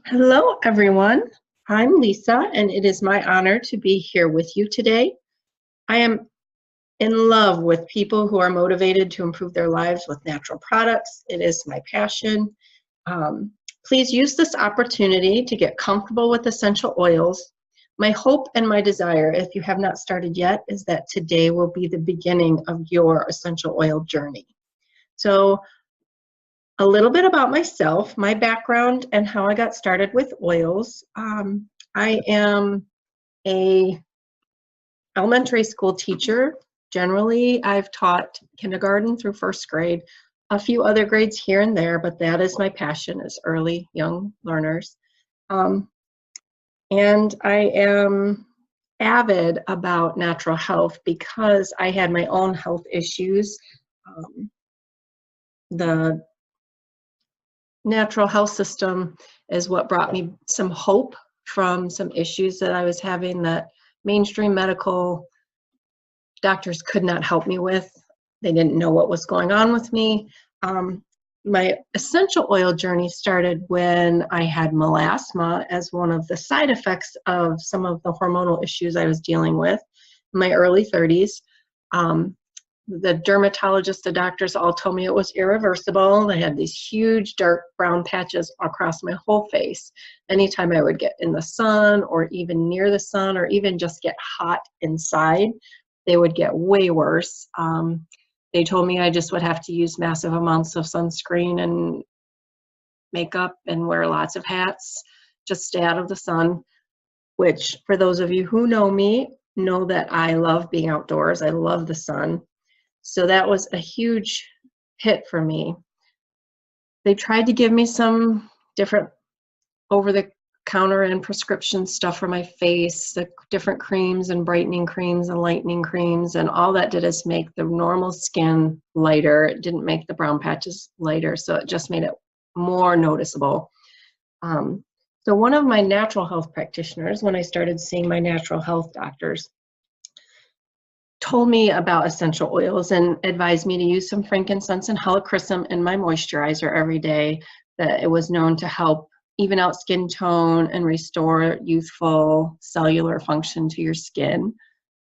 Hello, everyone. I'm Lisa, and it is my honor to be here with you today. I am in love with people who are motivated to improve their lives with natural products. It is my passion. Um, Please use this opportunity to get comfortable with essential oils. My hope and my desire, if you have not started yet, is that today will be the beginning of your essential oil journey. So, a little bit about myself, my background, and how I got started with oils. I am a elementary school teacher. Generally, I've taught kindergarten through first grade, a few other grades here and there, but that is my passion, is early young learners. Um, and I am avid about natural health because I had my own health issues. Um, the natural health system is what brought me some hope from some issues that I was having that mainstream medical doctors could not help me with. They didn't know what was going on with me. My essential oil journey started when I had melasma as one of the side effects of some of the hormonal issues I was dealing with in my early 30s. The dermatologist, the doctors all told me it was irreversible. I had these huge dark brown patches across my whole face. Anytime I would get in the sun or even near the sun or even just get hot inside, they would get way worse. They told me I just would have to use massive amounts of sunscreen and makeup and wear lots of hats, just stay out of the sun, which for those of you who know me, know that I love being outdoors. I love the sun. So that was a huge hit for me. They tried to give me some different over-the-counter and prescription stuff for my face, the different creams and brightening creams and lightening creams, and all that did is make the normal skin lighter. It didn't make the brown patches lighter, so it just made it more noticeable. So one of my natural health practitioners, when I started seeing my natural health doctors, told me about essential oils and advised me to use some frankincense and helichrysum in my moisturizer every day, that it was known to help even out skin tone and restore youthful cellular function to your skin.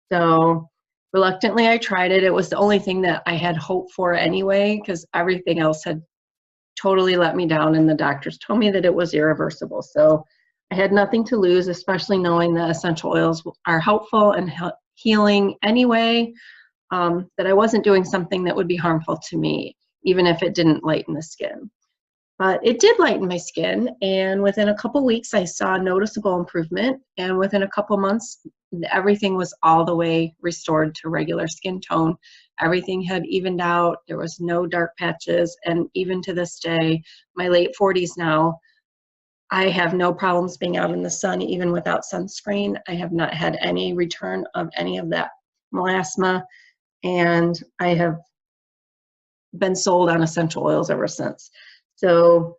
So reluctantly, I tried it. It was the only thing that I had hope for anyway, because everything else had totally let me down, and the doctors told me that it was irreversible. So I had nothing to lose, especially knowing that essential oils are helpful and healing anyway, that I wasn't doing something that would be harmful to me, even if it didn't lighten the skin. But it did lighten my skin, and within a couple weeks, I saw a noticeable improvement, and within a couple months, everything was all the way restored to regular skin tone. Everything had evened out. There was no dark patches, and even to this day, my late 40s now, I have no problems being out in the sun, even without sunscreen. I have not had any return of any of that melasma, and I have been sold on essential oils ever since. So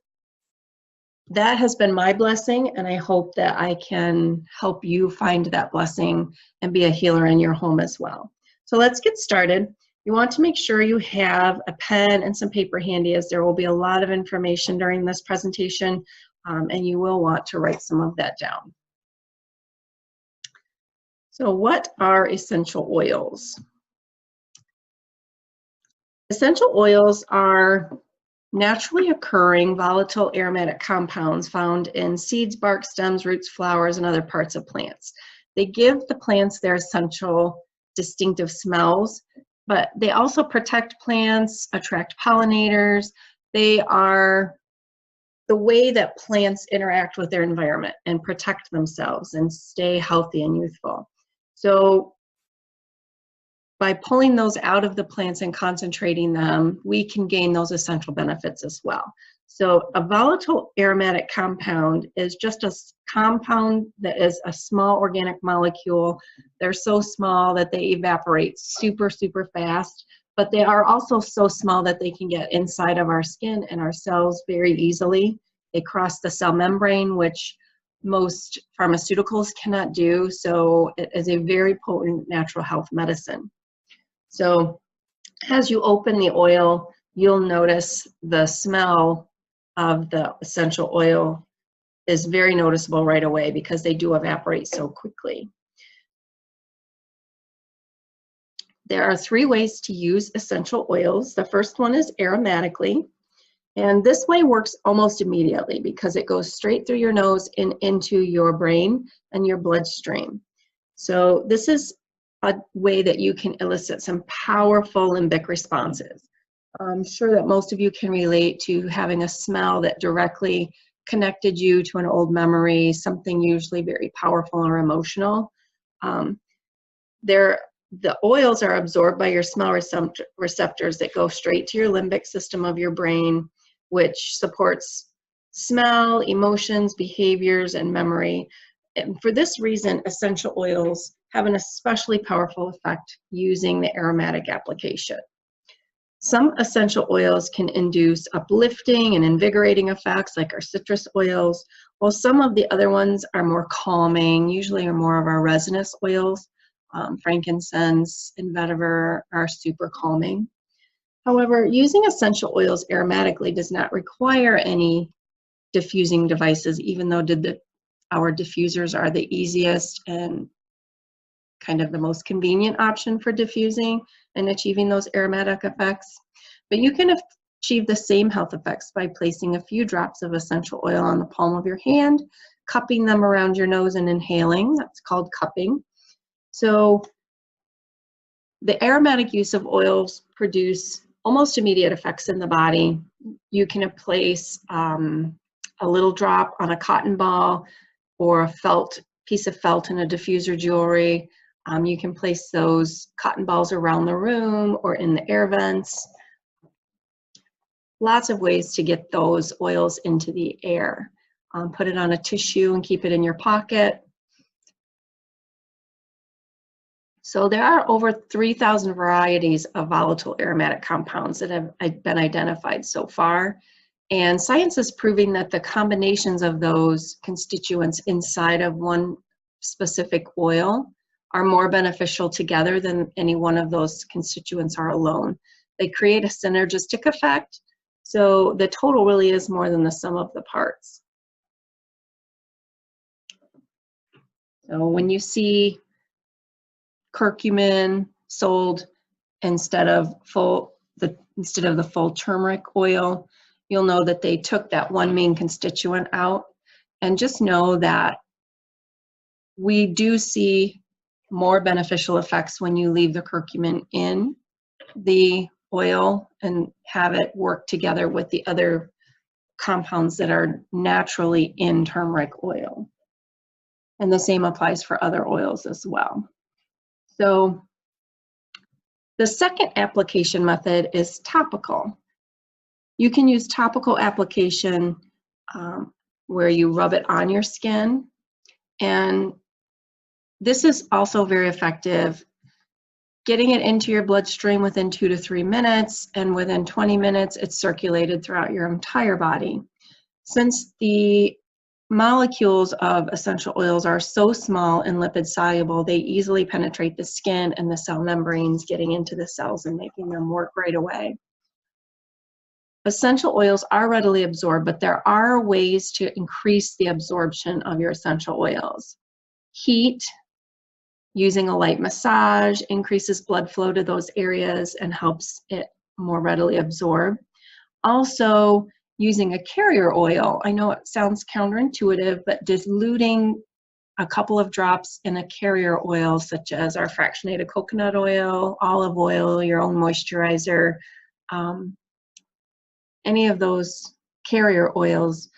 that has been my blessing, and I hope that I can help you find that blessing and be a healer in your home as well. So let's get started. You want to make sure you have a pen and some paper handy, as there will be a lot of information during this presentation, and you will want to write some of that down. So what are essential oils? Essential oils are naturally occurring volatile aromatic compounds found in seeds, bark, stems, roots, flowers, and other parts of plants. They give the plants their essential distinctive smells, but they also protect plants, attract pollinators. They are the way that plants interact with their environment and protect themselves and stay healthy and youthful. So by pulling those out of the plants and concentrating them, we can gain those essential benefits as well. So a volatile aromatic compound is just a compound that is a small organic molecule. They're so small that they evaporate super, super fast, but they are also so small that they can get inside of our skin and our cells very easily. They cross the cell membrane, which most pharmaceuticals cannot do, so it is a very potent natural health medicine. So as you open the oil, you'll notice the smell of the essential oil is very noticeable right away because they do evaporate so quickly. There are 3 ways to use essential oils. The first one is aromatically, and this way works almost immediately because it goes straight through your nose and into your brain and your bloodstream. So this is a way that you can elicit some powerful limbic responses. I'm sure that most of you can relate to having a smell that directly connected you to an old memory, something usually very powerful or emotional. The oils are absorbed by your smell receptors that go straight to your limbic system of your brain, which supports smell, emotions, behaviors, and memory. And for this reason, essential oils have an especially powerful effect using the aromatic application. Some essential oils can induce uplifting and invigorating effects, like our citrus oils, while some of the other ones are more calming, usually are more of our resinous oils. Frankincense and vetiver are super calming. However, using essential oils aromatically does not require any diffusing devices, even though our diffusers are the easiest and kind of the most convenient option for diffusing and achieving those aromatic effects. But you can achieve the same health effects by placing a few drops of essential oil on the palm of your hand, cupping them around your nose and inhaling. That's called cupping. So the aromatic use of oils produce almost immediate effects in the body. You can place a little drop on a cotton ball or a piece of felt in a diffuser jewelry. You can place those cotton balls around the room or in the air vents. Lots of ways to get those oils into the air. Put it on a tissue and keep it in your pocket. So there are over 3,000 varieties of volatile aromatic compounds that have been identified so far. And science is proving that the combinations of those constituents inside of one specific oil are more beneficial together than any one of those constituents are alone. They create a synergistic effect, so the total really is more than the sum of the parts. So when you see curcumin sold instead of the full turmeric oil, you'll know that they took that one main constituent out. And just know that we do see more beneficial effects when you leave the curcumin in the oil and have it work together with the other compounds that are naturally in turmeric oil. And the same applies for other oils as well. So the second application method is topical. You can use topical application where you rub it on your skin, and this is also very effective. Getting it into your bloodstream within 2 to 3 minutes, and within 20 minutes it's circulated throughout your entire body. Since the molecules of essential oils are so small and lipid soluble, they easily penetrate the skin and the cell membranes, getting into the cells and making them work right away. Essential oils are readily absorbed, but there are ways to increase the absorption of your essential oils. Heat, using a light massage, increases blood flow to those areas and helps it more readily absorb. Also, using a carrier oil. I know it sounds counterintuitive, but diluting a couple of drops in a carrier oil, such as our fractionated coconut oil, olive oil, your own moisturizer, any of those carrier oils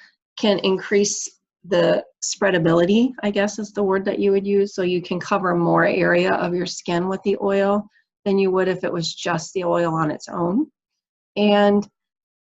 can increase the spreadability, I guess is the word that you would use. So you can cover more area of your skin with the oil than you would if it was just the oil on its own. And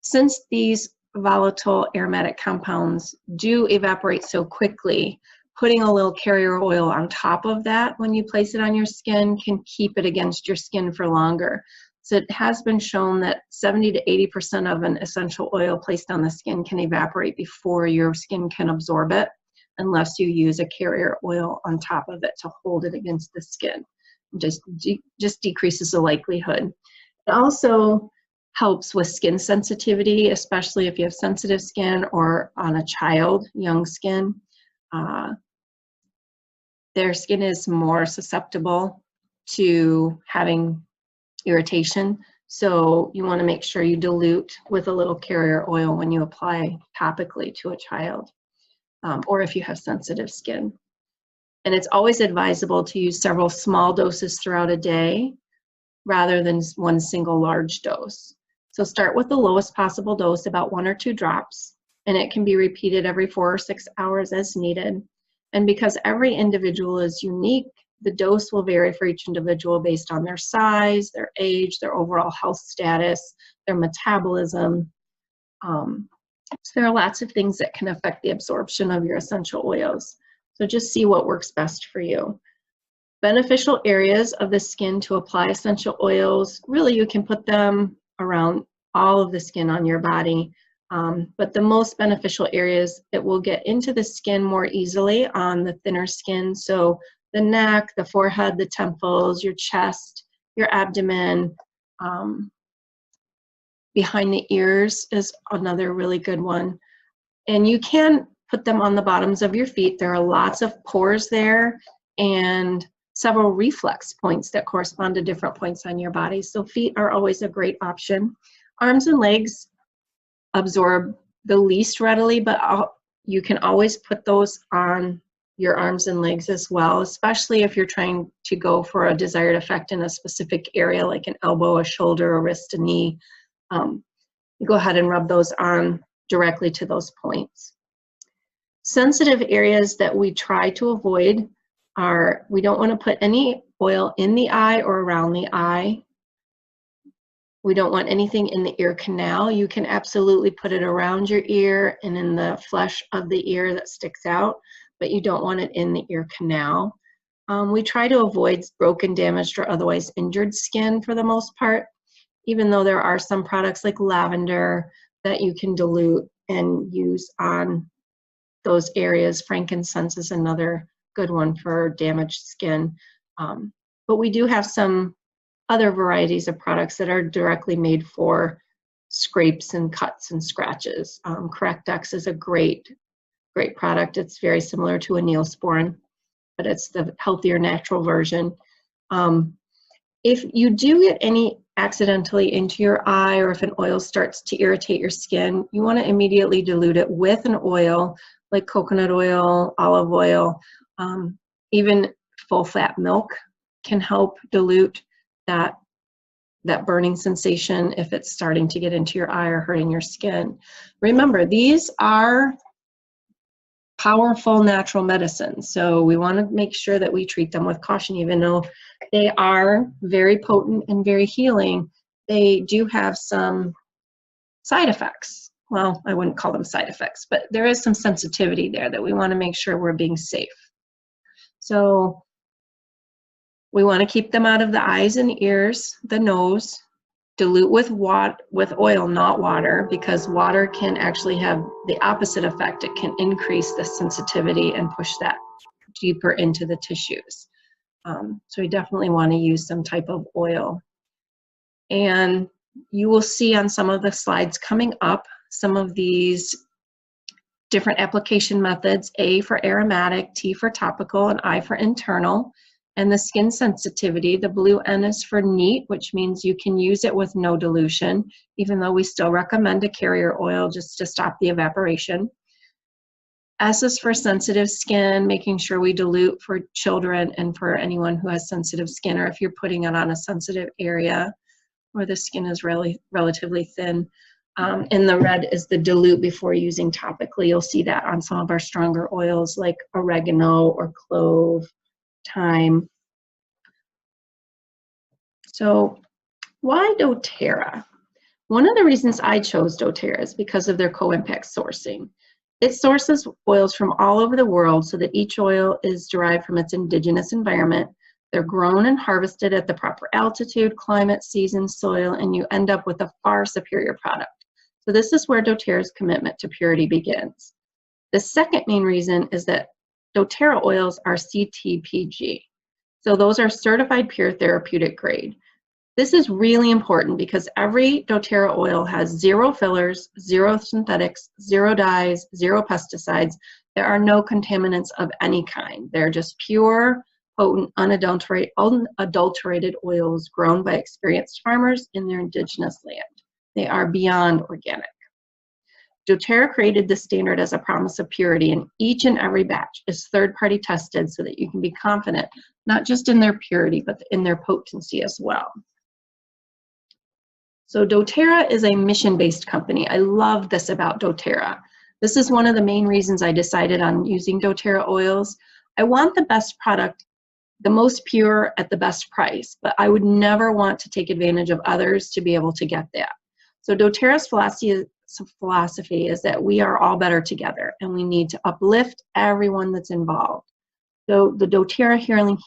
since these volatile aromatic compounds do evaporate so quickly, putting a little carrier oil on top of that when you place it on your skin can keep it against your skin for longer. So it has been shown that 70 to 80% of an essential oil placed on the skin can evaporate before your skin can absorb it, unless you use a carrier oil on top of it to hold it against the skin. Just decreases the likelihood. It also helps with skin sensitivity, especially if you have sensitive skin or on a child, young skin. Their skin is more susceptible to having irritation. So you want to make sure you dilute with a little carrier oil when you apply topically to a child, or if you have sensitive skin. And it's always advisable to use several small doses throughout a day rather than one single large dose. So start with the lowest possible dose, about 1 or 2 drops, and it can be repeated every 4 or 6 hours as needed. And because every individual is unique, the dose will vary for each individual based on their size, their age, their overall health status, their metabolism. So there are lots of things that can affect the absorption of your essential oils. So just see what works best for you. Beneficial areas of the skin to apply essential oils, really you can put them around all of the skin on your body. But the most beneficial areas, it will get into the skin more easily on the thinner skin. So the neck, the forehead, the temples, your chest, your abdomen, behind the ears is another really good one. And you can put them on the bottoms of your feet. There are lots of pores there and several reflex points that correspond to different points on your body. So feet are always a great option. Arms and legs absorb the least readily, but you can always put those on your arms and legs as well, especially if you're trying to go for a desired effect in a specific area like an elbow, a shoulder, a wrist, a knee. You go ahead and rub those on directly to those points. Sensitive areas that we try to avoid are, we don't want to put any oil in the eye or around the eye. We don't want anything in the ear canal. You can absolutely put it around your ear and in the flesh of the ear that sticks out, but you don't want it in the ear canal. We try to avoid broken, damaged, or otherwise injured skin for the most part, even though there are some products like lavender that you can dilute and use on those areas. Frankincense is another good one for damaged skin. But we do have some other varieties of products that are directly made for scrapes and cuts and scratches. Correct-X is a great product. It's very similar to a Neosporin, but it's the healthier natural version. If you do get any accidentally into your eye, or if an oil starts to irritate your skin, you want to immediately dilute it with an oil like coconut oil, olive oil, even full fat milk can help dilute that burning sensation if it's starting to get into your eye or hurting your skin. Remember, these are powerful natural medicines, so we want to make sure that we treat them with caution. Even though they are very potent and very healing, they do have some side effects. Well, I wouldn't call them side effects, but there is some sensitivity there that we want to make sure we're being safe. So we want to keep them out of the eyes and ears, the nose. Dilute with oil, not water, because water can actually have the opposite effect. It can increase the sensitivity and push that deeper into the tissues. So we definitely want to use some type of oil. And you will see on some of the slides coming up some of these different application methods: A for aromatic, T for topical, and I for internal. And the skin sensitivity, the blue N is for neat, which means you can use it with no dilution, even though we still recommend a carrier oil just to stop the evaporation. S is for sensitive skin, making sure we dilute for children and for anyone who has sensitive skin, or if you're putting it on a sensitive area where the skin is really relatively thin. And the red is the dilute before using topically. You'll see that on some of our stronger oils like oregano or clove, thyme. So why doTERRA? One of the reasons I chose doTERRA is because of their co-impact sourcing. It sources oils from all over the world so that each oil is derived from its indigenous environment. They're grown and harvested at the proper altitude, climate, season, soil, and you end up with a far superior product. So this is where doTERRA's commitment to purity begins. The second main reason is that doTERRA oils are CTPG. So those are certified pure therapeutic grade. This is really important because every doTERRA oil has 0 fillers, 0 synthetics, 0 dyes, 0 pesticides. There are no contaminants of any kind. They're just pure, potent, unadulterated oils grown by experienced farmers in their indigenous land. They are beyond organic. doTERRA created this standard as a promise of purity, and each and every batch is third-party tested so that you can be confident, not just in their purity, but in their potency as well. So doTERRA is a mission-based company. I love this about doTERRA. This is one of the main reasons I decided on using doTERRA oils. I want the best product, the most pure at the best price, but I would never want to take advantage of others to be able to get that. So doTERRA's philosophy is that we are all better together, and we need to uplift everyone that's involved. So the doTERRA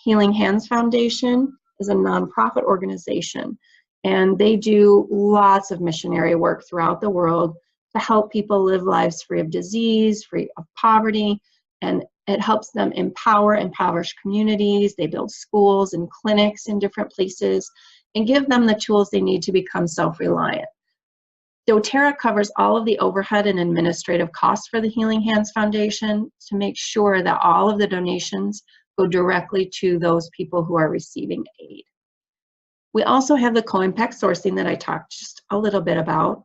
Healing Hands Foundation is a nonprofit organization, and they do lots of missionary work throughout the world to help people live lives free of disease, free of poverty, and it helps them empower impoverished communities. They build schools and clinics in different places and give them the tools they need to become self-reliant. doTERRA covers all of the overhead and administrative costs for the Healing Hands Foundation to make sure that all of the donations go directly to those people who are receiving aid. We also have the co-impact sourcing that I talked just a little bit about,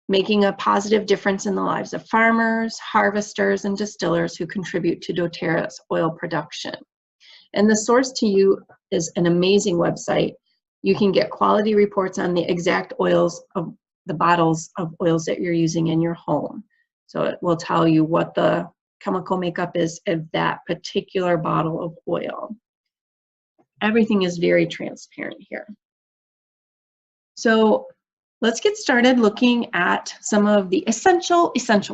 making a positive difference in the lives of farmers, harvesters, and distillers who contribute to doTERRA's oil production. And the Source to You is an amazing website. You can get quality reports on the exact oils of the bottles of oils that you're using in your home. So it will tell you what the chemical makeup is of that particular bottle of oil. Everything is very transparent here. So let's get started looking at some of the essential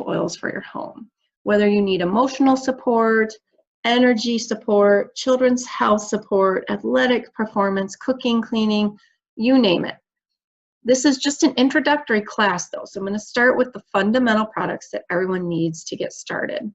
oils for your home. Whether you need emotional support, energy support, children's health support, athletic performance, cooking, cleaning, you name it. This is just an introductory class though, so I'm going to start with the fundamental products that everyone needs to get started.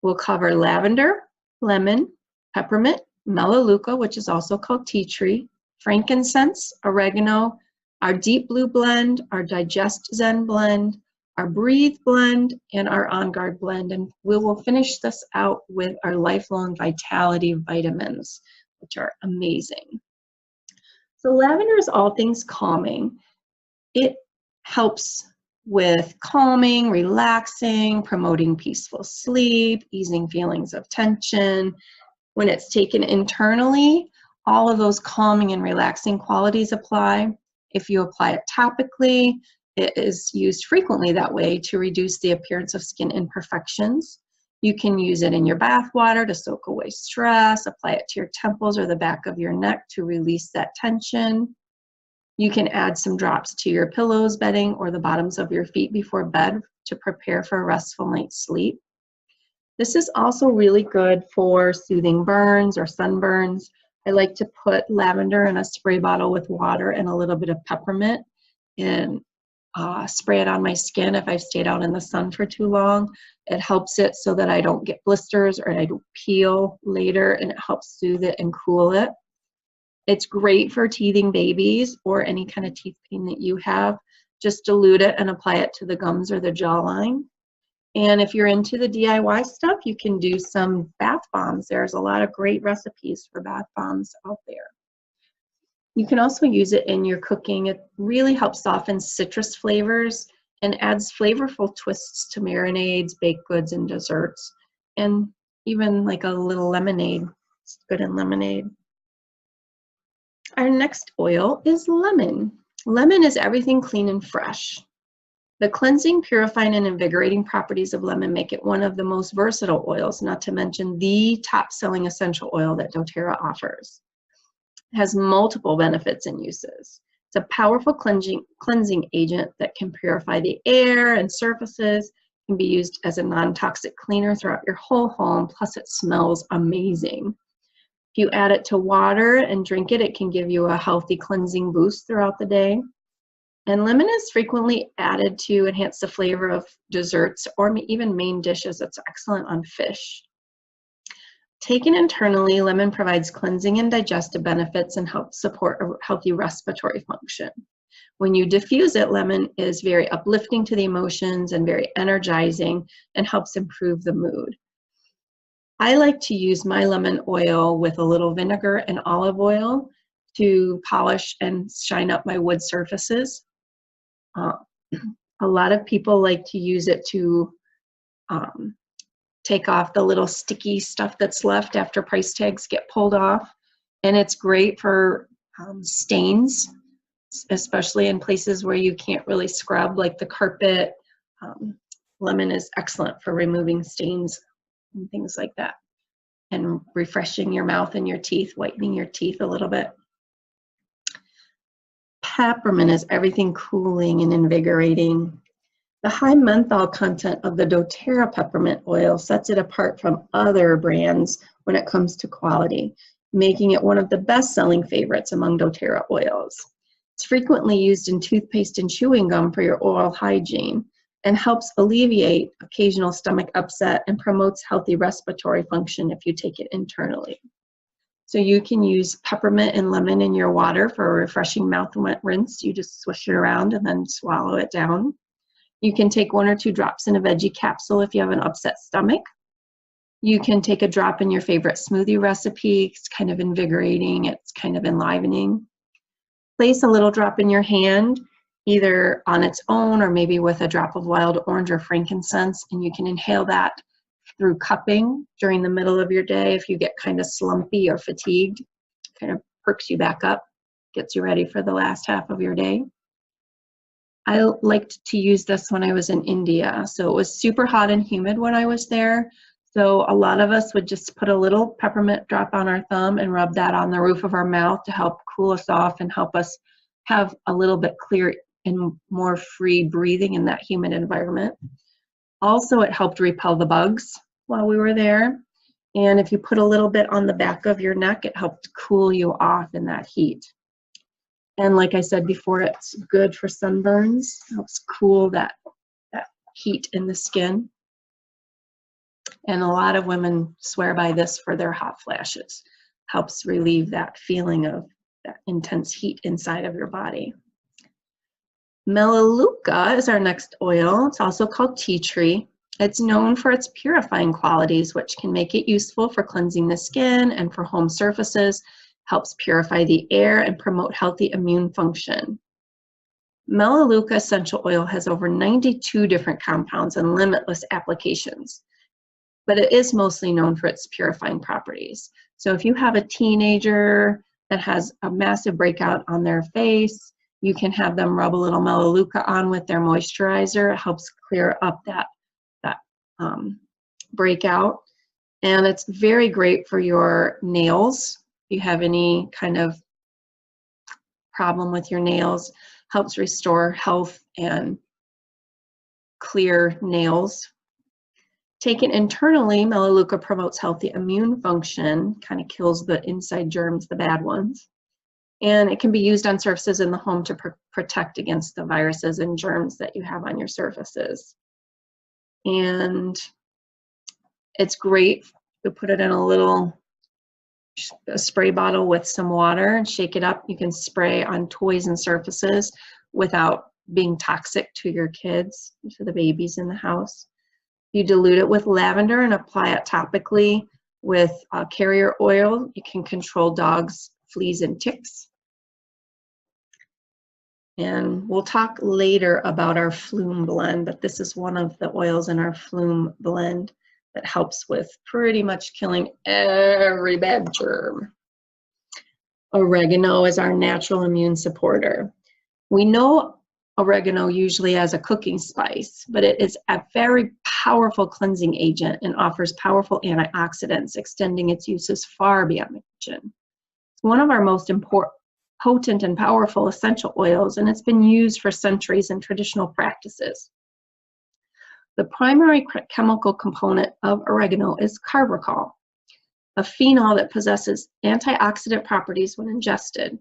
We'll cover lavender, lemon, peppermint, melaleuca, which is also called tea tree, frankincense, oregano, our Deep Blue blend, our Digest Zen blend, our Breathe blend, and our On Guard blend. And we will finish this out with our Lifelong Vitality vitamins, which are amazing. So lavender is all things calming. It helps with calming, relaxing, promoting peaceful sleep, easing feelings of tension. When it's taken internally, all of those calming and relaxing qualities apply. If you apply it topically, it is used frequently that way to reduce the appearance of skin imperfections. You can use it in your bath water to soak away stress, apply it to your temples or the back of your neck to release that tension. You can add some drops to your pillows, bedding, or the bottoms of your feet before bed to prepare for a restful night's sleep. This is also really good for soothing burns or sunburns. I like to put lavender in a spray bottle with water and a little bit of peppermint and spray it on my skin if I've stayed out in the sun for too long. It helps it so that I don't get blisters or I don't peel later, and it helps soothe it and cool it. It's great for teething babies or any kind of teeth pain that you have. Just dilute it and apply it to the gums or the jawline. And if you're into the DIY stuff, you can do some bath bombs. There's a lot of great recipes for bath bombs out there. You can also use it in your cooking. It really helps soften citrus flavors and adds flavorful twists to marinades, baked goods, and desserts. And even like a little lemonade. It's good in lemonade. Our next oil is lemon. Lemon is everything clean and fresh. The cleansing, purifying, and invigorating properties of lemon make it one of the most versatile oils, not to mention the top-selling essential oil that doTERRA offers. It has multiple benefits and uses. It's a powerful cleansing agent that can purify the air and surfaces, can be used as a non-toxic cleaner throughout your whole home, plus it smells amazing. If you add it to water and drink it, it can give you a healthy cleansing boost throughout the day. And lemon is frequently added to enhance the flavor of desserts or even main dishes. It's excellent on fish. Taken internally, lemon provides cleansing and digestive benefits and helps support a healthy respiratory function. When you diffuse it, lemon is very uplifting to the emotions and very energizing and helps improve the mood. I like to use my lemon oil with a little vinegar and olive oil to polish and shine up my wood surfaces. A lot of people like to use it to take off the little sticky stuff that's left after price tags get pulled off. And it's great for stains, especially in places where you can't really scrub, like the carpet. Lemon is excellent for removing stains and things like that, and refreshing your mouth and your teeth, whitening your teeth a little bit. Peppermint is everything cooling and invigorating. The high menthol content of the doTERRA peppermint oil sets it apart from other brands when it comes to quality, making it one of the best-selling favorites among doTERRA oils. It's frequently used in toothpaste and chewing gum for your oral hygiene and helps alleviate occasional stomach upset and promotes healthy respiratory function if you take it internally. So you can use peppermint and lemon in your water for a refreshing mouth rinse. You just swish it around and then swallow it down. You can take 1 or 2 drops in a veggie capsule if you have an upset stomach. You can take a drop in your favorite smoothie recipe. It's kind of invigorating, it's kind of enlivening. Place a little drop in your hand, either on its own or maybe with a drop of wild orange or frankincense, and you can inhale that through cupping during the middle of your day if you get kind of slumpy or fatigued. Kind of perks you back up, gets you ready for the last half of your day. I liked to use this when I was in India. So it was super hot and humid when I was there. So a lot of us would just put a little peppermint drop on our thumb and rub that on the roof of our mouth to help cool us off and help us have a little bit clear and more free breathing in that humid environment. Also, it helped repel the bugs while we were there. And if you put a little bit on the back of your neck, it helped cool you off in that heat. And like I said before, it's good for sunburns, helps cool that heat in the skin. And a lot of women swear by this for their hot flashes. Helps relieve that feeling of that intense heat inside of your body. Melaleuca is our next oil. It's also called tea tree. It's known for its purifying qualities, which can make it useful for cleansing the skin and for home surfaces. Helps purify the air and promote healthy immune function. Melaleuca essential oil has over 92 different compounds and limitless applications, but it is mostly known for its purifying properties. So if you have a teenager that has a massive breakout on their face, you can have them rub a little Melaleuca on with their moisturizer. It helps clear up that breakout. And it's very great for your nails. If you have any kind of problem with your nails, helps restore health and clear nails. Taken internally, Melaleuca promotes healthy immune function, kind of kills the inside germs, the bad ones. And it can be used on surfaces in the home to protect against the viruses and germs that you have on your surfaces. And it's great to put it in a little spray bottle with some water and shake it up. You can spray on toys and surfaces without being toxic to your kids, to the babies in the house. You dilute it with lavender and apply it topically with carrier oil. You can control dogs' fleas and ticks. And we'll talk later about our Flume blend, but this is one of the oils in our Flume blend that helps with pretty much killing every bad germ. Oregano is our natural immune supporter. We know oregano usually as a cooking spice, but it is a very powerful cleansing agent and offers powerful antioxidants, extending its uses far beyond the kitchen. It's one of our most potent and powerful essential oils, and it's been used for centuries in traditional practices. The primary chemical component of oregano is carbachol, a phenol that possesses antioxidant properties when ingested.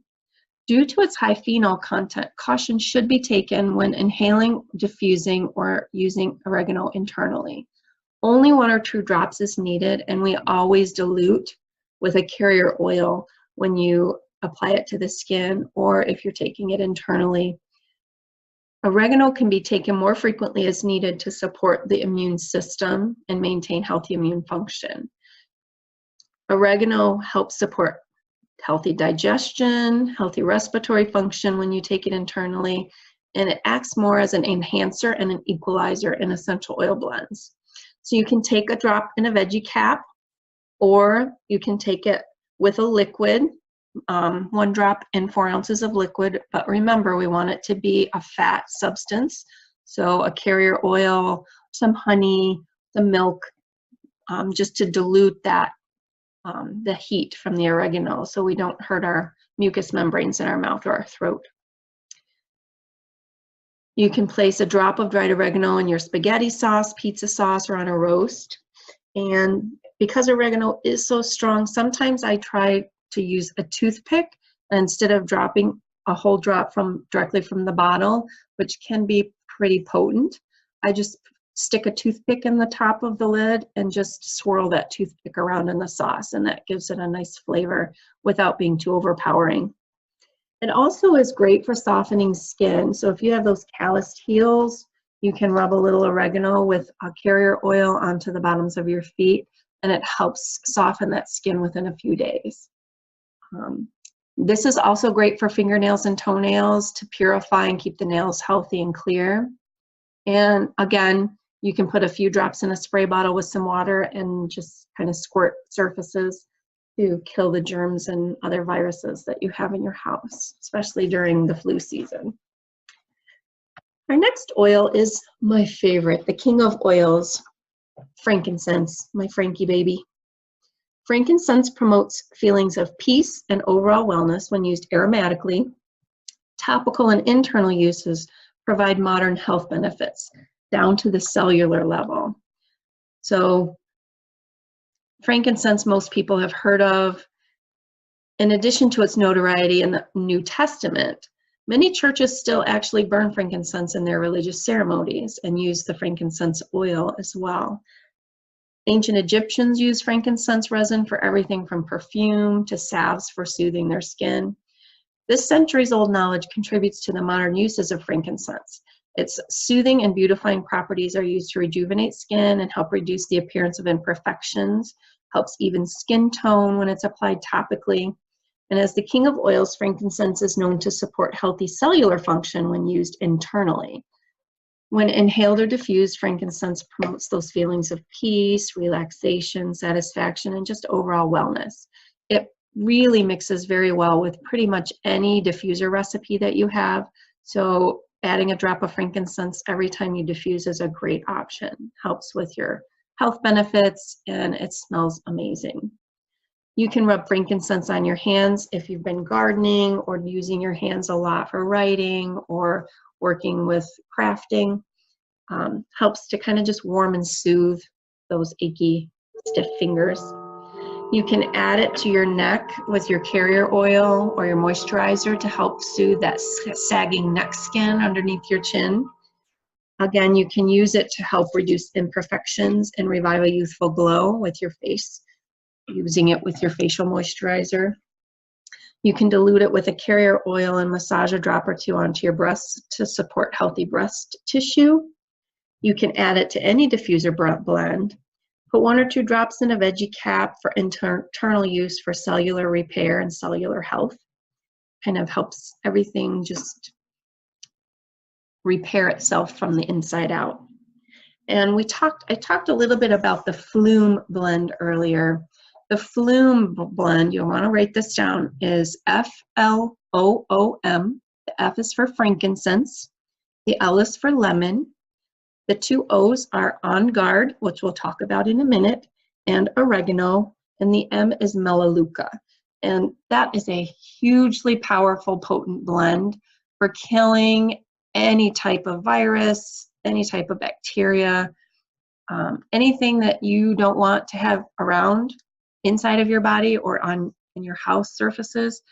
Due to its high phenol content, caution should be taken when inhaling, diffusing, or using oregano internally. Only 1 or 2 drops is needed, and we always dilute with a carrier oil when you apply it to the skin or if you're taking it internally. Oregano can be taken more frequently as needed to support the immune system and maintain healthy immune function. Oregano helps support healthy digestion, healthy respiratory function when you take it internally, and it acts more as an enhancer and an equalizer in essential oil blends. So you can take a drop in a veggie cap, or you can take it with a liquid, 1 drop in 4 ounces of liquid, but remember, we want it to be a fat substance. So a carrier oil, some honey, some milk, just to dilute that, the heat from the oregano so we don't hurt our mucous membranes in our mouth or our throat. You can place a drop of dried oregano in your spaghetti sauce, pizza sauce, or on a roast. And because oregano is so strong, sometimes I try to use a toothpick instead of dropping a whole drop directly from the bottle, which can be pretty potent. I just stick a toothpick in the top of the lid and just swirl that toothpick around in the sauce, and that gives it a nice flavor without being too overpowering. It also is great for softening skin. So if you have those calloused heels, you can rub a little oregano with a carrier oil onto the bottoms of your feet, and it helps soften that skin within a few days. This is also great for fingernails and toenails to purify and keep the nails healthy and clear. And again, you can put a few drops in a spray bottle with some water and just kind of squirt surfaces to kill the germs and other viruses that you have in your house, especially during the flu season. Our next oil is my favorite, the king of oils, frankincense, my Frankie baby. Frankincense promotes feelings of peace and overall wellness when used aromatically. Topical and internal uses provide modern health benefits down to the cellular level. So frankincense, most people have heard of. In addition to its notoriety in the New Testament, many churches still actually burn frankincense in their religious ceremonies and use the frankincense oil as well. Ancient Egyptians used frankincense resin for everything from perfume to salves for soothing their skin. This centuries-old knowledge contributes to the modern uses of frankincense. Its soothing and beautifying properties are used to rejuvenate skin and help reduce the appearance of imperfections, helps even skin tone when it's applied topically. And as the king of oils, frankincense is known to support healthy cellular function when used internally. When inhaled or diffused, frankincense promotes those feelings of peace, relaxation, satisfaction, and just overall wellness. It really mixes very well with pretty much any diffuser recipe that you have. So adding a drop of frankincense every time you diffuse is a great option. Helps with your health benefits, and it smells amazing. You can rub frankincense on your hands if you've been gardening or using your hands a lot for writing or working with crafting. Helps to kind of just warm and soothe those achy, stiff fingers. You can add it to your neck with your carrier oil or your moisturizer to help soothe that sagging neck skin underneath your chin. Again, you can use it to help reduce imperfections and revive a youthful glow with your face, using it with your facial moisturizer. You can dilute it with a carrier oil and massage a drop or 2 onto your breasts to support healthy breast tissue. You can add it to any diffuser blend. Put 1 or 2 drops in a veggie cap for internal use for cellular repair and cellular health. Kind of helps everything just repair itself from the inside out. And I talked a little bit about the Flume blend earlier. The Flume blend, you'll want to write this down, is F-L-O-O-M. The F is for frankincense. The L is for lemon. The 2 O's are On Guard, which we'll talk about in a minute, and oregano, and the M is Melaleuca. And that is a hugely powerful, potent blend for killing any type of virus, any type of bacteria, anything that you don't want to have around inside of your body or in your house surfaces.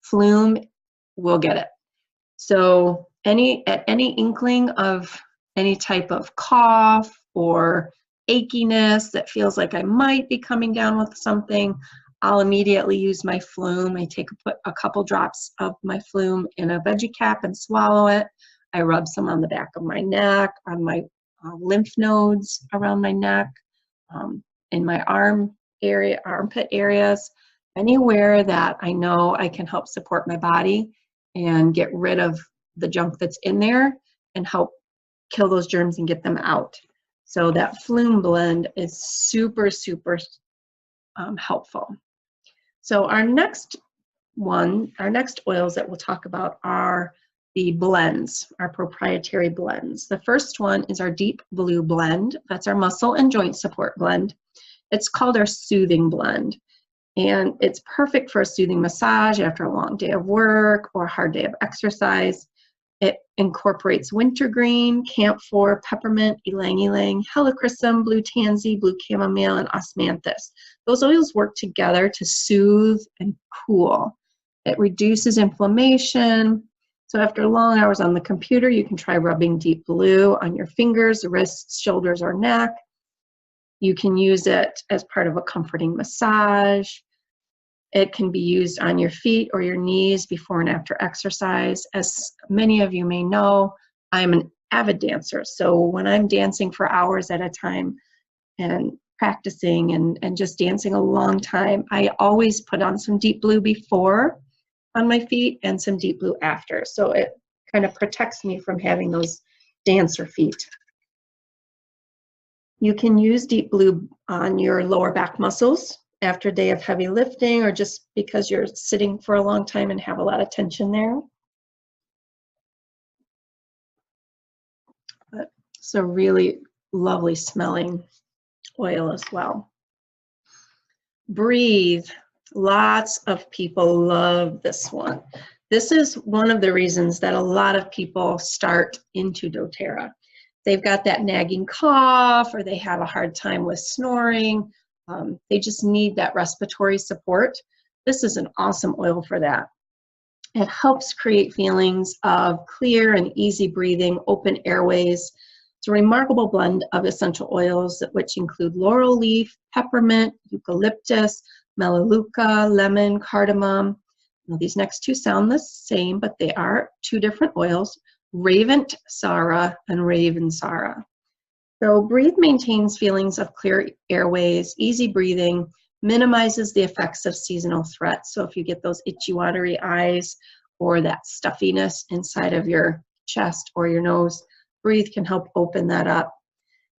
Flume will get it. So at any inkling of any type of cough or achiness that feels like I might be coming down with something, I'll immediately use my Flume. I put a couple drops of my Flume in a veggie cap and swallow it. I rub some on the back of my neck, on my lymph nodes around my neck, in my armpit areas, anywhere that I know I can help support my body and get rid of the junk that's in there and help kill those germs and get them out. So that Flume blend is super, super helpful. So our next oils that we'll talk about are the blends, our proprietary blends. The first one is our Deep Blue blend. That's our muscle and joint support blend. It's called our Soothing blend. And it's perfect for a soothing massage after a long day of work or a hard day of exercise. It incorporates wintergreen, camphor, peppermint, ylang-ylang, helichrysum, blue tansy, blue chamomile, and osmanthus. Those oils work together to soothe and cool. It reduces inflammation. So after long hours on the computer, you can try rubbing Deep Blue on your fingers, wrists, shoulders, or neck. You can use it as part of a comforting massage. It can be used on your feet or your knees before and after exercise. As many of you may know, I'm an avid dancer. So when I'm dancing for hours at a time and practicing and just dancing a long time, I always put on some Deep Blue before on my feet and some Deep Blue after. So it kind of protects me from having those dancer feet. You can use Deep Blue on your lower back muscles after a day of heavy lifting or just because you're sitting for a long time and have a lot of tension there. But it's a really lovely smelling oil as well. Breathe. Lots of people love this one. This is one of the reasons that a lot of people start into doTERRA. They've got that nagging cough or they have a hard time with snoring. They just need that respiratory support. This is an awesome oil for that. It helps create feelings of clear and easy breathing, open airways. It's a remarkable blend of essential oils which include laurel leaf, peppermint, eucalyptus, melaleuca, lemon, cardamom. Now, these next two sound the same, but they are two different oils, Ravensara and Ravensara. So Breathe maintains feelings of clear airways, easy breathing, minimizes the effects of seasonal threats. So if you get those itchy, watery eyes or that stuffiness inside of your chest or your nose, Breathe can help open that up.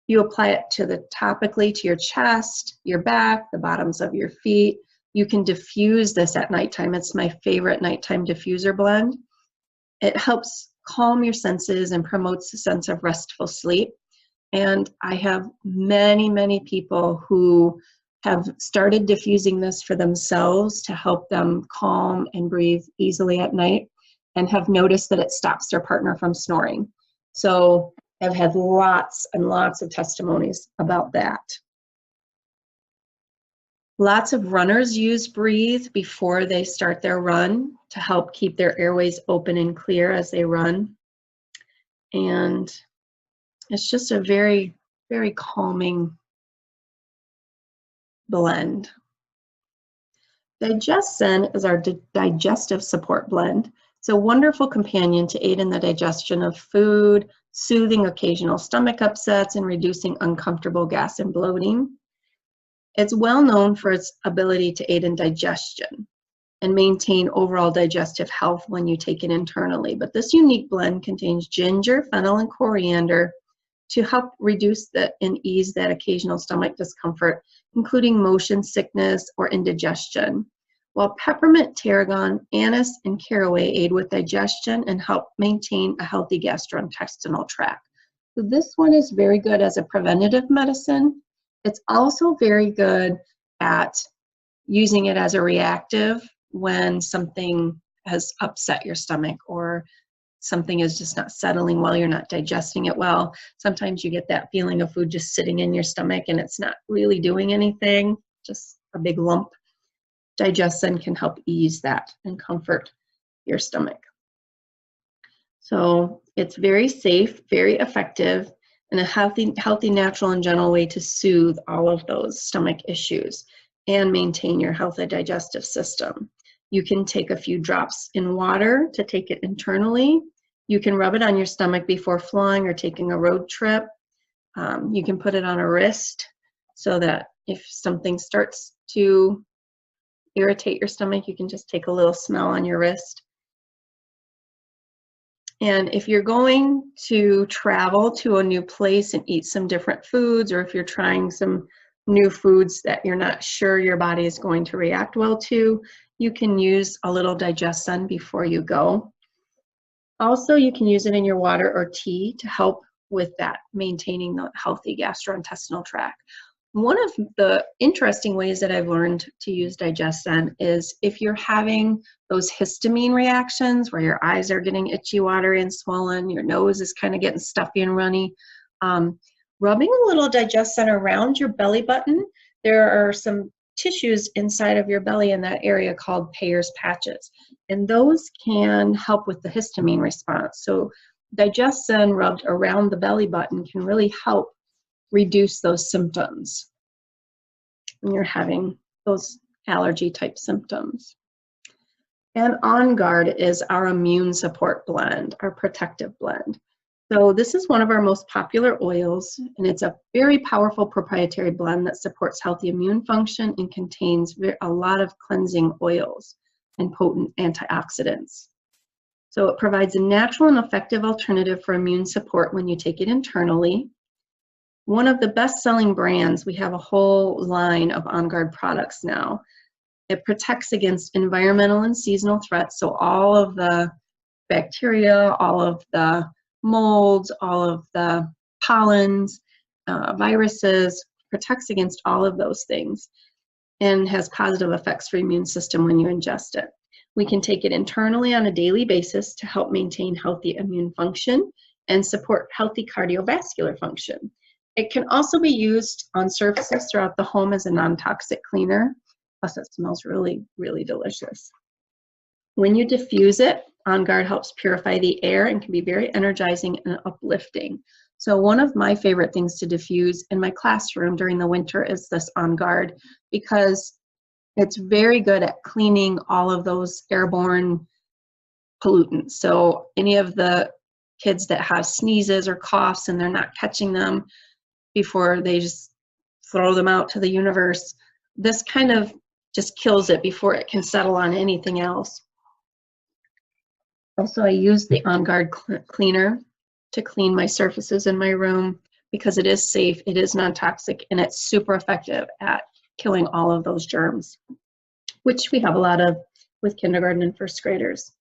You apply it topically to your chest, your back, the bottoms of your feet. You can diffuse this at nighttime. It's my favorite nighttime diffuser blend. It helps calm your senses and promotes a sense of restful sleep. And I have many, many people who have started diffusing this for themselves to help them calm and breathe easily at night and have noticed that it stops their partner from snoring. So I've had lots and lots of testimonies about that. Lots of runners use Breathe before they start their run to help keep their airways open and clear as they run. And it's just a very, very calming blend. Digestin is our digestive support blend. It's a wonderful companion to aid in the digestion of food, soothing occasional stomach upsets, and reducing uncomfortable gas and bloating. It's well known for its ability to aid in digestion and maintain overall digestive health when you take it internally. But this unique blend contains ginger, fennel, and coriander to help reduce and ease that occasional stomach discomfort, including motion sickness or indigestion. While peppermint, tarragon, anise, and caraway aid with digestion and help maintain a healthy gastrointestinal tract. So this one is very good as a preventative medicine. It's also very good at using it as a reactive when something has upset your stomach or something is just not settling well, you're not digesting it well. Sometimes you get that feeling of food just sitting in your stomach and it's not really doing anything, just a big lump. Digestin can help ease that and comfort your stomach. So it's very safe, very effective. and a healthy, natural, and gentle way to soothe all of those stomach issues and maintain your healthy digestive system. You can take a few drops in water to take it internally. You can rub it on your stomach before flying or taking a road trip. You can put it on a wrist so that if something starts to irritate your stomach, you can just take a little smell on your wrist. And if you're going to travel to a new place and eat some different foods, or if you're trying some new foods that you're not sure your body is going to react well to, you can use a little Digestion before you go. Also, you can use it in your water or tea to help with that, maintaining the healthy gastrointestinal tract. One of the interesting ways that I've learned to use Digestion is if you're having those histamine reactions where your eyes are getting itchy, watery, and swollen, your nose is kind of getting stuffy and runny, rubbing a little Digestion around your belly button. There are some tissues inside of your belly in that area called Peyer's patches, and those can help with the histamine response. So Digestion rubbed around the belly button can really help reduce those symptoms when you're having those allergy type symptoms. And On Guard is our immune support blend, our protective blend. So this is one of our most popular oils, and it's a very powerful proprietary blend that supports healthy immune function and contains a lot of cleansing oils and potent antioxidants. So it provides a natural and effective alternative for immune support when you take it internally. One of the best-selling brands, we have a whole line of On Guard products now. It protects against environmental and seasonal threats, so all of the bacteria, all of the molds, all of the pollens, viruses, protects against all of those things and has positive effects for your immune system when you ingest it. We can take it internally on a daily basis to help maintain healthy immune function and support healthy cardiovascular function. It can also be used on surfaces throughout the home as a non-toxic cleaner. Plus, it smells really, really delicious. When you diffuse it, On Guard helps purify the air and can be very energizing and uplifting. So one of my favorite things to diffuse in my classroom during the winter is this On Guard, because it's very good at cleaning all of those airborne pollutants. So any of the kids that have sneezes or coughs and they're not catching them before they just throw them out to the universe, this kind of just kills it before it can settle on anything else. Also, I use the On Guard cleaner to clean my surfaces in my room because it is safe, it is non-toxic, and it's super effective at killing all of those germs, which we have a lot of with kindergarten and first graders.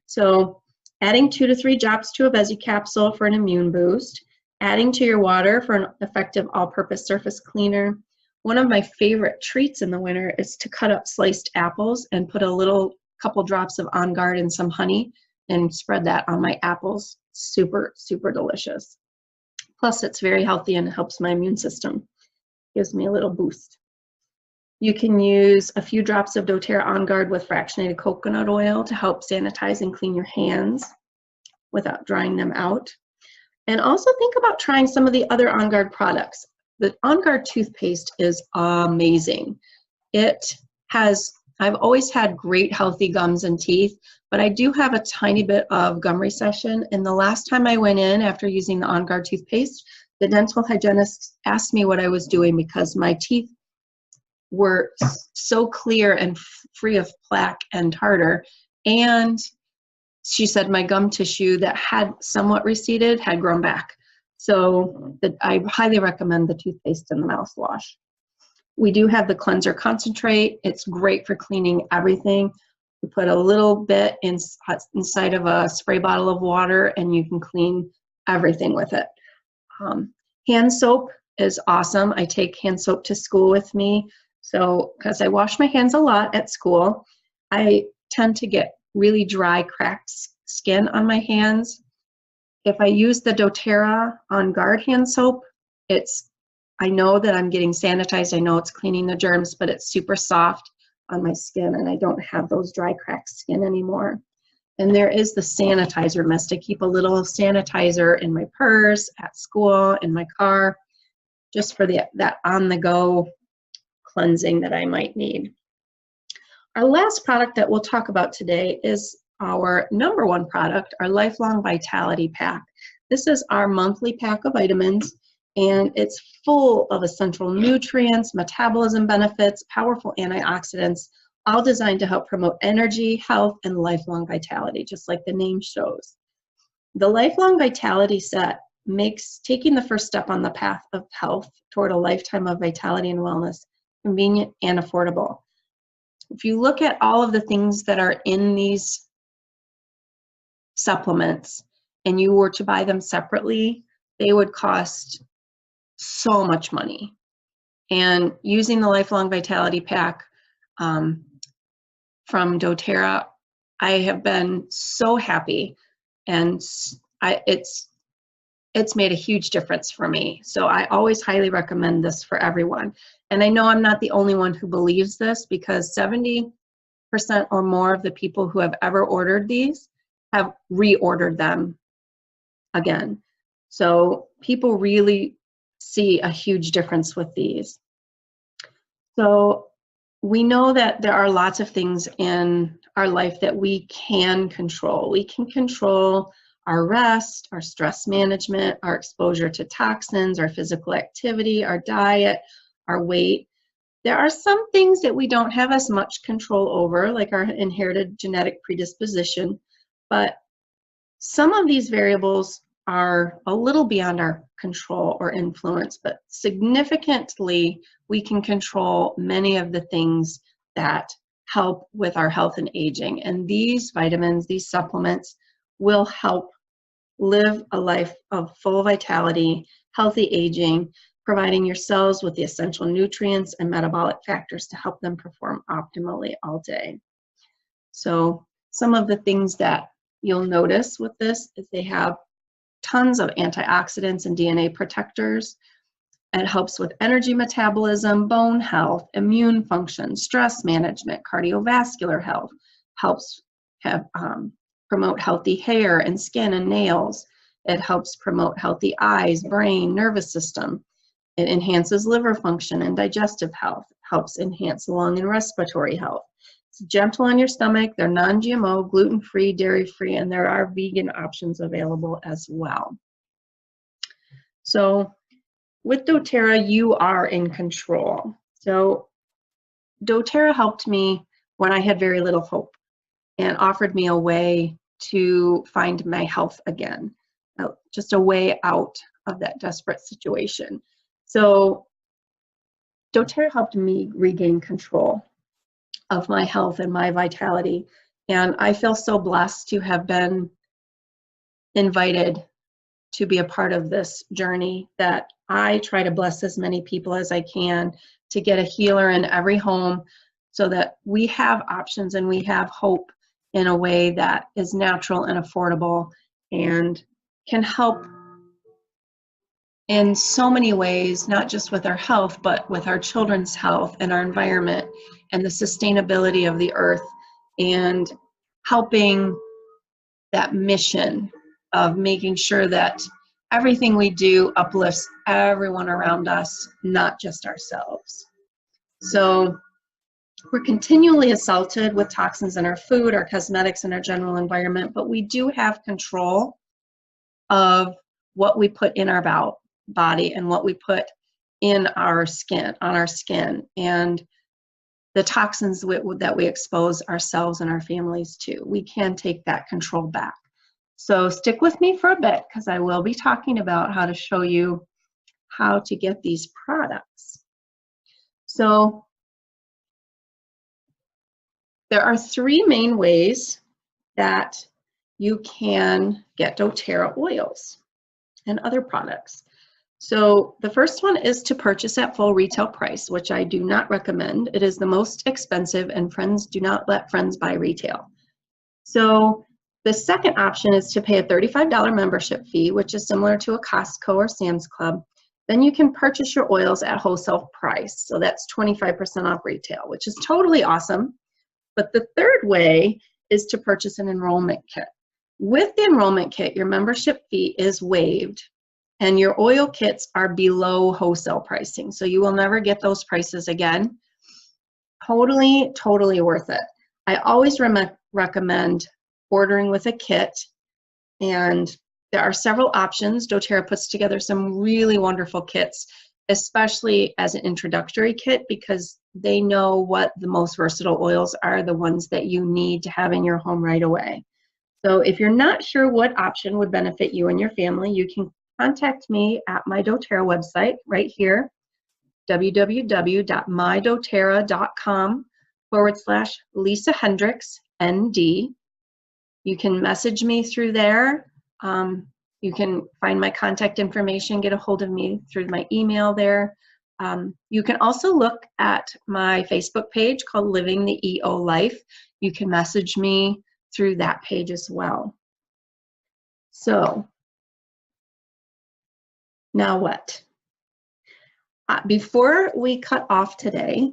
So adding 2 to 3 drops to a Vesi capsule for an immune boost, adding to your water for an effective all-purpose surface cleaner. One of my favorite treats in the winter is to cut up sliced apples and put a couple drops of On Guard and some honey and spread that on my apples. Super, super delicious. Plus, it's very healthy and it helps my immune system. Gives me a little boost. You can use a few drops of doTERRA On Guard with fractionated coconut oil to help sanitize and clean your hands without drying them out. And also think about trying some of the other On Guard products. The On Guard toothpaste is amazing. I've always had great healthy gums and teeth, but I do have a tiny bit of gum recession. And the last time I went in after using the On Guard toothpaste, the dental hygienist asked me what I was doing because my teeth were so clear and free of plaque and tartar. And she said my gum tissue that had somewhat receded had grown back. So I highly recommend the toothpaste and the mouthwash. We do have the cleanser concentrate. It's great for cleaning everything. You put a little bit inside of a spray bottle of water and you can clean everything with it. Hand soap is awesome. I take hand soap to school with me. So, because I wash my hands a lot at school, I tend to get really dry, cracked skin on my hands. If I use the doTERRA On Guard hand soap, I know that I'm getting sanitized. I know it's cleaning the germs, but it's super soft on my skin and I don't have those dry, cracked skin anymore. And there is the sanitizer mist. I keep a little sanitizer in my purse, at school, in my car, just for that on-the-go cleansing that I might need. Our last product that we'll talk about today is our number one product, our Lifelong Vitality Pack. This is our monthly pack of vitamins, and it's full of essential nutrients, metabolism benefits, powerful antioxidants, all designed to help promote energy, health, and lifelong vitality, just like the name shows. The Lifelong Vitality Set makes taking the first step on the path of health toward a lifetime of vitality and wellness convenient and affordable. If you look at all of the things that are in these supplements and you were to buy them separately, they would cost so much money. And using the Lifelong Vitality Pack from doTERRA, I have been so happy, and it's made a huge difference for me. So I always highly recommend this for everyone. And I know I'm not the only one who believes this, because 70% or more of the people who have ever ordered these have reordered them again. So people really see a huge difference with these. So we know that there are lots of things in our life that we can control. We can control our rest, our stress management, our exposure to toxins, our physical activity, our diet, our weight. There are some things that we don't have as much control over, like our inherited genetic predisposition, but some of these variables are a little beyond our control or influence, but significantly we can control many of the things that help with our health and aging. And these vitamins, these supplements, will help live a life of full vitality, healthy aging, providing your cells with the essential nutrients and metabolic factors to help them perform optimally all day. So some of the things that you'll notice with this is they have tons of antioxidants and DNA protectors. It helps with energy metabolism, bone health, immune function, stress management, cardiovascular health, helps promote healthy hair and skin and nails. It helps promote healthy eyes, brain, nervous system. It enhances liver function and digestive health, helps enhance lung and respiratory health. It's gentle on your stomach. They're non-GMO, gluten-free, dairy-free, and there are vegan options available as well. So with doTERRA, you are in control. So doTERRA helped me when I had very little hope and offered me a way to find my health again, just a way out of that desperate situation. So doTERRA helped me regain control of my health and my vitality. And I feel so blessed to have been invited to be a part of this journey, that I try to bless as many people as I can to get a healer in every home, so that we have options and we have hope in a way that is natural and affordable and can help in so many ways, not just with our health, but with our children's health and our environment and the sustainability of the earth, and helping that mission of making sure that everything we do uplifts everyone around us, not just ourselves. So we're continually assaulted with toxins in our food, our cosmetics, and our general environment, but we do have control of what we put in our body and what we put in our skin, on our skin, and the toxins that we expose ourselves and our families to. We can take that control back. So stick with me for a bit, because I will be talking about how to show you how to get these products. So there are three main ways that you can get doTERRA oils and other products. So the first one is to purchase at full retail price, which I do not recommend. It is the most expensive, and friends do not let friends buy retail. So the second option is to pay a $35 membership fee, which is similar to a Costco or Sam's Club. Then you can purchase your oils at wholesale price. So that's 25% off retail, which is totally awesome. But the third way is to purchase an enrollment kit. With the enrollment kit, your membership fee is waived and your oil kits are below wholesale pricing. So you will never get those prices again. Totally, totally worth it. I always recommend ordering with a kit, and there are several options. doTERRA puts together some really wonderful kits, especially as an introductory kit, because they know what the most versatile oils are, the ones that you need to have in your home right away. So if you're not sure what option would benefit you and your family, you can contact me at my doTERRA website right here, www.mydoterra.com/Lisa Hendricks, ND. You can message me through there. You can find my contact information, get a hold of me through my email there. You can also look at my Facebook page called Living the EO Life. You can message me through that page as well. So now what? Before we cut off today,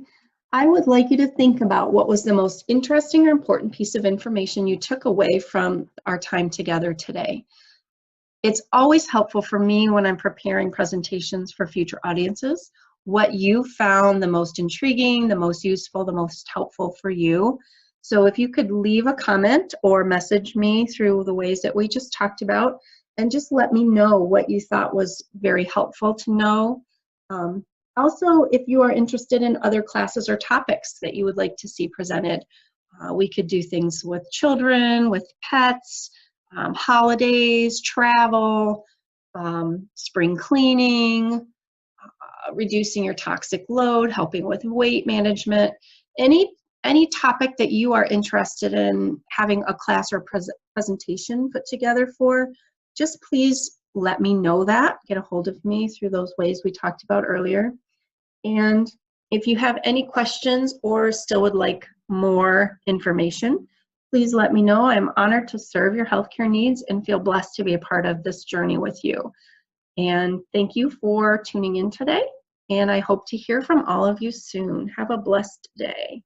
I would like you to think about what was the most interesting or important piece of information you took away from our time together today. It's always helpful for me when I'm preparing presentations for future audiences, what you found the most intriguing, the most useful, the most helpful for you. So if you could leave a comment or message me through the ways that we just talked about, and just let me know what you thought was very helpful to know. Also, if you are interested in other classes or topics that you would like to see presented, we could do things with children, with pets, holidays, travel, spring cleaning, reducing your toxic load, helping with weight management, any topic that you are interested in having a class or presentation put together for, just please let me know that. Get a hold of me through those ways we talked about earlier. And if you have any questions or still would like more information, please let me know. I'm honored to serve your healthcare needs and feel blessed to be a part of this journey with you. And thank you for tuning in today. And I hope to hear from all of you soon. Have a blessed day.